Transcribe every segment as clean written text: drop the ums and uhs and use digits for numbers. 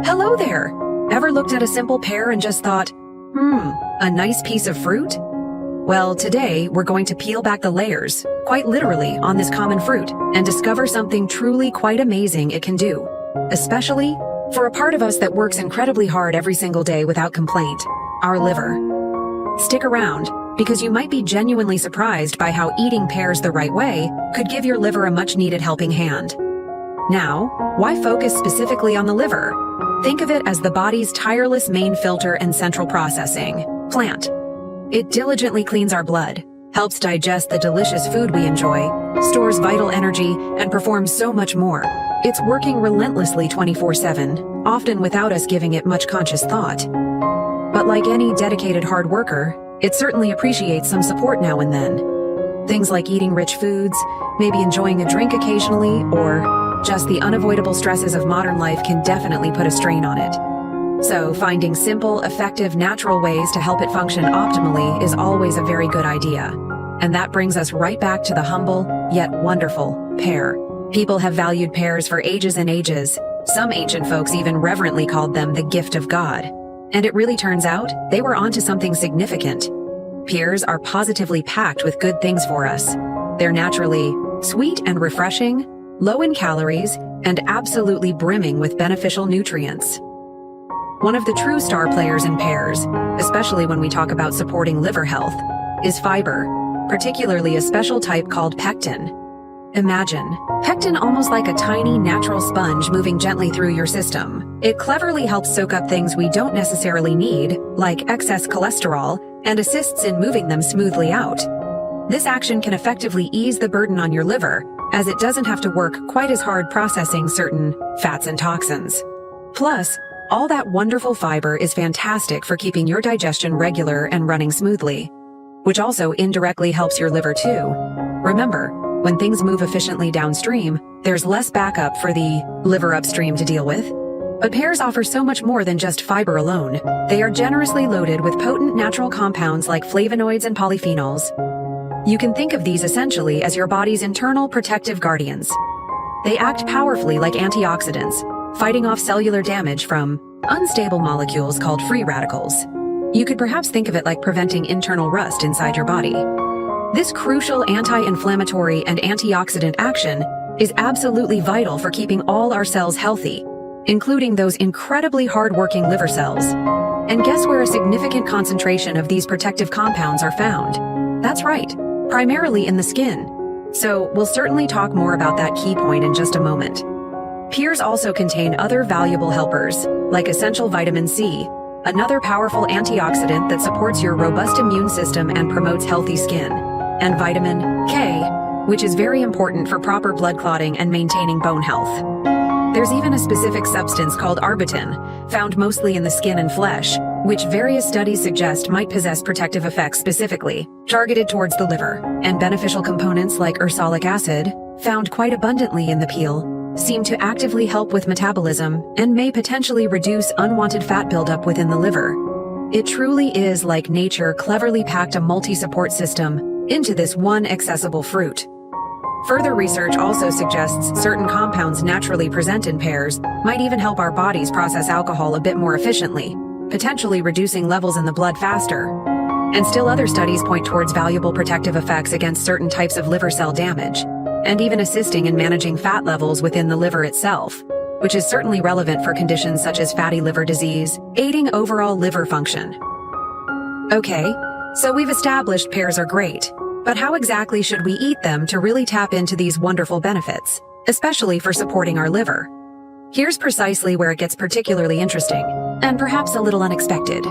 Hello there! Ever looked at a simple pear and just thought, a nice piece of fruit? Well, today we're going to peel back the layers, quite literally, on this common fruit and discover something truly quite amazing it can do. Especially for a part of us that works incredibly hard every single day without complaint, our liver. Stick around, because you might be genuinely surprised by how eating pears the right way could give your liver a much-needed helping hand. Now, why focus specifically on the liver? Think of it as the body's tireless main filter and central processing plant. It diligently cleans our blood, helps digest the delicious food we enjoy, stores vital energy, and performs so much more. It's working relentlessly 24/7, often without us giving it much conscious thought. But like any dedicated hard worker, it certainly appreciates some support now and then. Things like eating rich foods, maybe enjoying a drink occasionally, or just the unavoidable stresses of modern life can definitely put a strain on it. So finding simple, effective, natural ways to help it function optimally is always a very good idea. And that brings us right back to the humble, yet wonderful, pear. People have valued pears for ages and ages. Some ancient folks even reverently called them the gift of God. And it really turns out they were onto something significant. Pears are positively packed with good things for us. They're naturally sweet and refreshing, low in calories, and absolutely brimming with beneficial nutrients. One of the true star players in pears, especially when we talk about supporting liver health, is fiber, particularly a special type called pectin. Imagine pectin almost like a tiny natural sponge moving gently through your system. It cleverly helps soak up things we don't necessarily need, like excess cholesterol, and assists in moving them smoothly out. This action can effectively ease the burden on your liver, as it doesn't have to work quite as hard processing certain fats and toxins. Plus, all that wonderful fiber is fantastic for keeping your digestion regular and running smoothly, which also indirectly helps your liver too. Remember, when things move efficiently downstream, there's less backup for the liver upstream to deal with. But pears offer so much more than just fiber alone. They are generously loaded with potent natural compounds like flavonoids and polyphenols. You can think of these essentially as your body's internal protective guardians. They act powerfully like antioxidants, fighting off cellular damage from unstable molecules called free radicals. You could perhaps think of it like preventing internal rust inside your body. This crucial anti-inflammatory and antioxidant action is absolutely vital for keeping all our cells healthy, including those incredibly hard-working liver cells. And guess where a significant concentration of these protective compounds are found? That's right, primarily in the skin. So we'll certainly talk more about that key point in just a moment. Pears also contain other valuable helpers, like essential vitamin C, another powerful antioxidant that supports your robust immune system and promotes healthy skin, and vitamin K, which is very important for proper blood clotting and maintaining bone health. There's even a specific substance called arbutin, found mostly in the skin and flesh, which various studies suggest might possess protective effects specifically targeted towards the liver, and beneficial components like ursolic acid, found quite abundantly in the peel, seem to actively help with metabolism and may potentially reduce unwanted fat buildup within the liver. It truly is like nature cleverly packed a multi-support system into this one accessible fruit. Further research also suggests certain compounds naturally present in pears might even help our bodies process alcohol a bit more efficiently, potentially reducing levels in the blood faster. And still other studies point towards valuable protective effects against certain types of liver cell damage, and even assisting in managing fat levels within the liver itself, which is certainly relevant for conditions such as fatty liver disease, aiding overall liver function. Okay, so we've established pears are great, but how exactly should we eat them to really tap into these wonderful benefits, especially for supporting our liver? Here's precisely where it gets particularly interesting, and perhaps a little unexpected.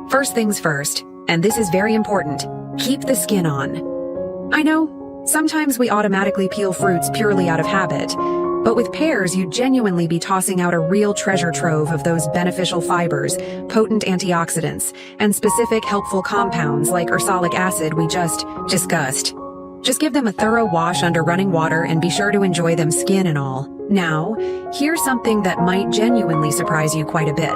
First things first, and this is very important, keep the skin on. I know, sometimes we automatically peel fruits purely out of habit, but with pears you'd genuinely be tossing out a real treasure trove of those beneficial fibers, potent antioxidants, and specific helpful compounds like ursolic acid we just discussed. Just give them a thorough wash under running water and be sure to enjoy them skin and all. Now, here's something that might genuinely surprise you quite a bit.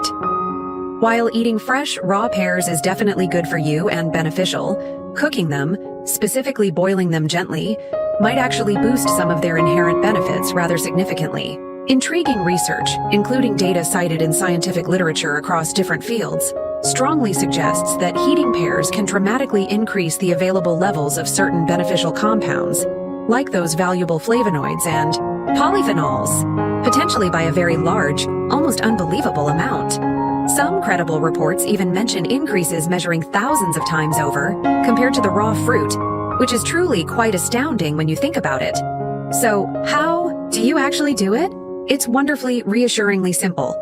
While eating fresh, raw pears is definitely good for you and beneficial, cooking them, specifically boiling them gently, might actually boost some of their inherent benefits rather significantly. Intriguing research, including data cited in scientific literature across different fields, strongly suggests that eating pears can dramatically increase the available levels of certain beneficial compounds, like those valuable flavonoids and polyphenols, potentially by a very large, almost unbelievable amount. Some credible reports even mention increases measuring thousands of times over compared to the raw fruit, which is truly quite astounding when you think about it. So, how do you actually do it? It's wonderfully, reassuringly simple.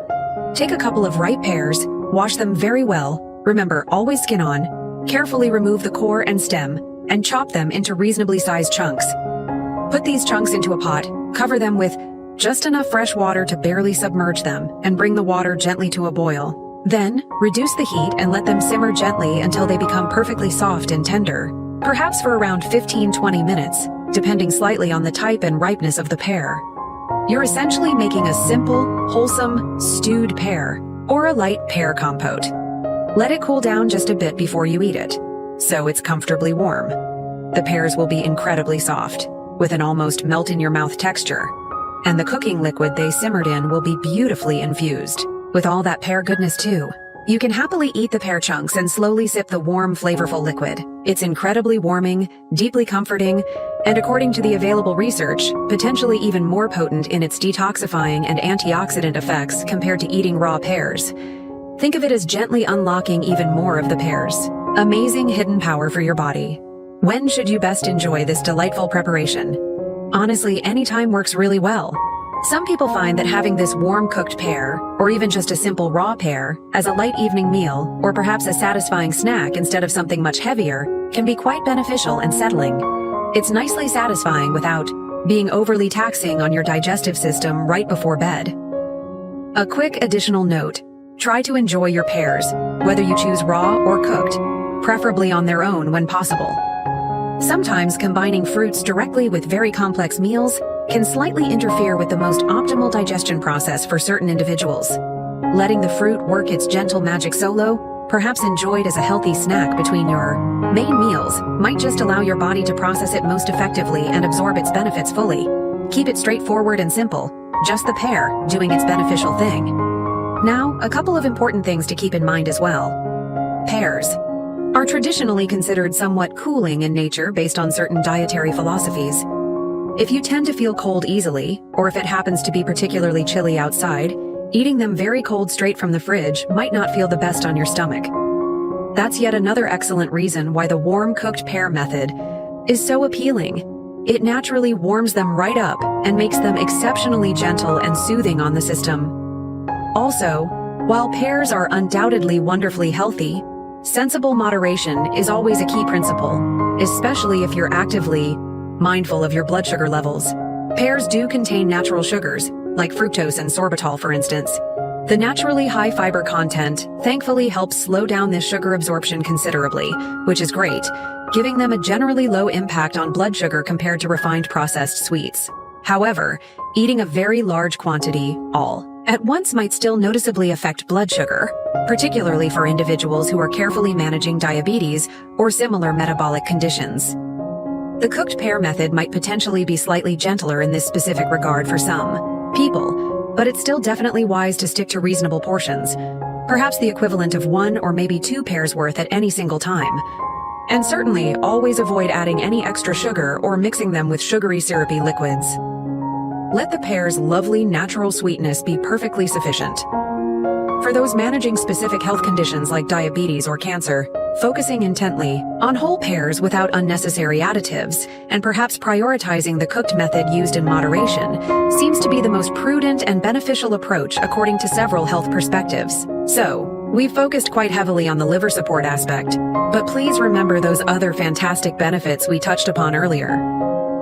Take a couple of ripe pears, wash them very well, remember always skin on, carefully remove the core and stem, and chop them into reasonably sized chunks. Put these chunks into a pot, cover them with just enough fresh water to barely submerge them, and bring the water gently to a boil. Then, reduce the heat and let them simmer gently until they become perfectly soft and tender, perhaps for around 15-20 minutes, depending slightly on the type and ripeness of the pear. You're essentially making a simple, wholesome, stewed pear, or a light pear compote. Let it cool down just a bit before you eat it, so it's comfortably warm. The pears will be incredibly soft, with an almost melt-in-your-mouth texture, and the cooking liquid they simmered in will be beautifully infused, with all that pear goodness too. You can happily eat the pear chunks and slowly sip the warm, flavorful liquid. It's incredibly warming, deeply comforting, and according to the available research, potentially even more potent in its detoxifying and antioxidant effects compared to eating raw pears. Think of it as gently unlocking even more of the pears. Amazing hidden power for your body. When should you best enjoy this delightful preparation? Honestly, any time works really well. Some people find that having this warm cooked pear, or even just a simple raw pear, as a light evening meal, or perhaps a satisfying snack instead of something much heavier, can be quite beneficial and settling. It's nicely satisfying without being overly taxing on your digestive system right before bed. A quick additional note: try to enjoy your pears, whether you choose raw or cooked, preferably on their own when possible. Sometimes combining fruits directly with very complex meals can slightly interfere with the most optimal digestion process for certain individuals. Letting the fruit work its gentle magic solo, perhaps enjoyed as a healthy snack between your main meals, might just allow your body to process it most effectively and absorb its benefits fully. Keep it straightforward and simple, just the pear doing its beneficial thing. Now, a couple of important things to keep in mind as well. Pears are traditionally considered somewhat cooling in nature based on certain dietary philosophies. If you tend to feel cold easily, or if it happens to be particularly chilly outside, eating them very cold straight from the fridge might not feel the best on your stomach. That's yet another excellent reason why the warm cooked pear method is so appealing. It naturally warms them right up and makes them exceptionally gentle and soothing on the system. Also, while pears are undoubtedly wonderfully healthy, sensible moderation is always a key principle, especially if you're actively mindful of your blood sugar levels. Pears do contain natural sugars, like fructose and sorbitol for instance. The naturally high fiber content thankfully helps slow down this sugar absorption considerably, which is great, giving them a generally low impact on blood sugar compared to refined processed sweets. However, eating a very large quantity, all at once might still noticeably affect blood sugar, particularly for individuals who are carefully managing diabetes or similar metabolic conditions. The cooked pear method might potentially be slightly gentler in this specific regard for some people, but it's still definitely wise to stick to reasonable portions, perhaps the equivalent of 1 or maybe 2 pears worth at any single time. And certainly, always avoid adding any extra sugar or mixing them with sugary syrupy liquids. Let the pear's lovely natural sweetness be perfectly sufficient. For those managing specific health conditions like diabetes or cancer, focusing intently on whole pears without unnecessary additives, and perhaps prioritizing the cooked method used in moderation, seems to be the most prudent and beneficial approach according to several health perspectives. So, we've focused quite heavily on the liver support aspect, but please remember those other fantastic benefits we touched upon earlier.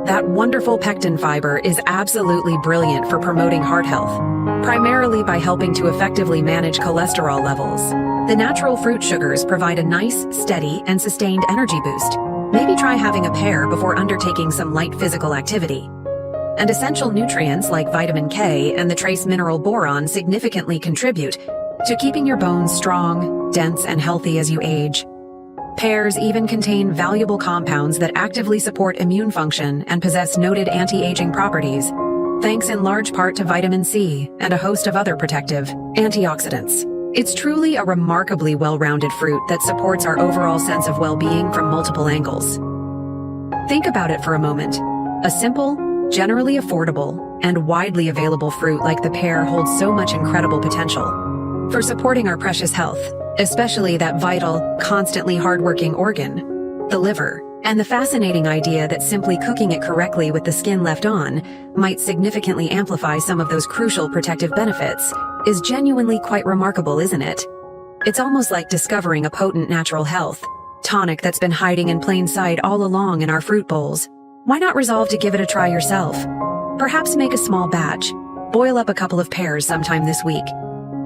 That wonderful pectin fiber is absolutely brilliant for promoting heart health, primarily by helping to effectively manage cholesterol levels. The natural fruit sugars provide a nice, steady, and sustained energy boost. Maybe try having a pear before undertaking some light physical activity. And essential nutrients like vitamin K and the trace mineral boron significantly contribute to keeping your bones strong, dense, and healthy as you age. Pears even contain valuable compounds that actively support immune function and possess noted anti-aging properties. thanks in large part to vitamin C and a host of other protective antioxidants. It's truly a remarkably well-rounded fruit that supports our overall sense of well-being from multiple angles. Think about it for a moment. A simple, generally affordable, and widely available fruit like the pear holds so much incredible potential for supporting our precious health, especially that vital, constantly hardworking organ, the liver. And the fascinating idea that simply cooking it correctly with the skin left on might significantly amplify some of those crucial protective benefits is genuinely quite remarkable, isn't it? It's almost like discovering a potent natural health tonic that's been hiding in plain sight all along in our fruit bowls. Why not resolve to give it a try yourself? Perhaps make a small batch. Boil up a couple of pears sometime this week.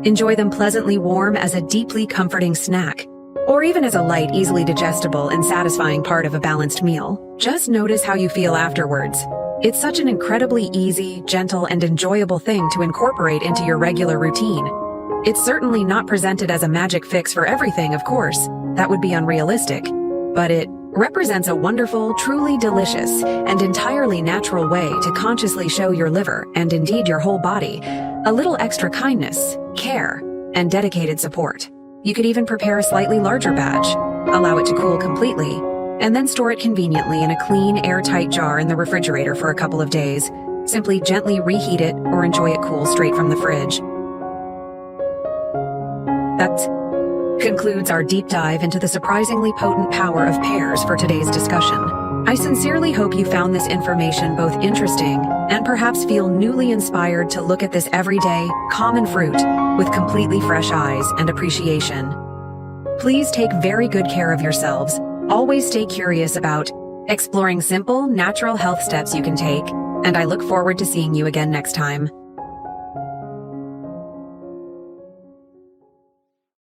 Enjoy them pleasantly warm as a deeply comforting snack, or even as a light, easily digestible and satisfying part of a balanced meal. Just notice how you feel afterwards. It's such an incredibly easy, gentle, and enjoyable thing to incorporate into your regular routine. It's certainly not presented as a magic fix for everything, of course. That would be unrealistic. But it represents a wonderful, truly delicious, and entirely natural way to consciously show your liver, and indeed your whole body, a little extra kindness, care, and dedicated support. You could even prepare a slightly larger batch, allow it to cool completely, and then store it conveniently in a clean, airtight jar in the refrigerator for a couple of days. Simply gently reheat it or enjoy it cool straight from the fridge. That concludes our deep dive into the surprisingly potent power of pears for today's discussion. I sincerely hope you found this information both interesting and perhaps feel newly inspired to look at this everyday, common fruit with completely fresh eyes and appreciation. Please take very good care of yourselves. Always stay curious about exploring simple, natural health steps you can take, and I look forward to seeing you again next time.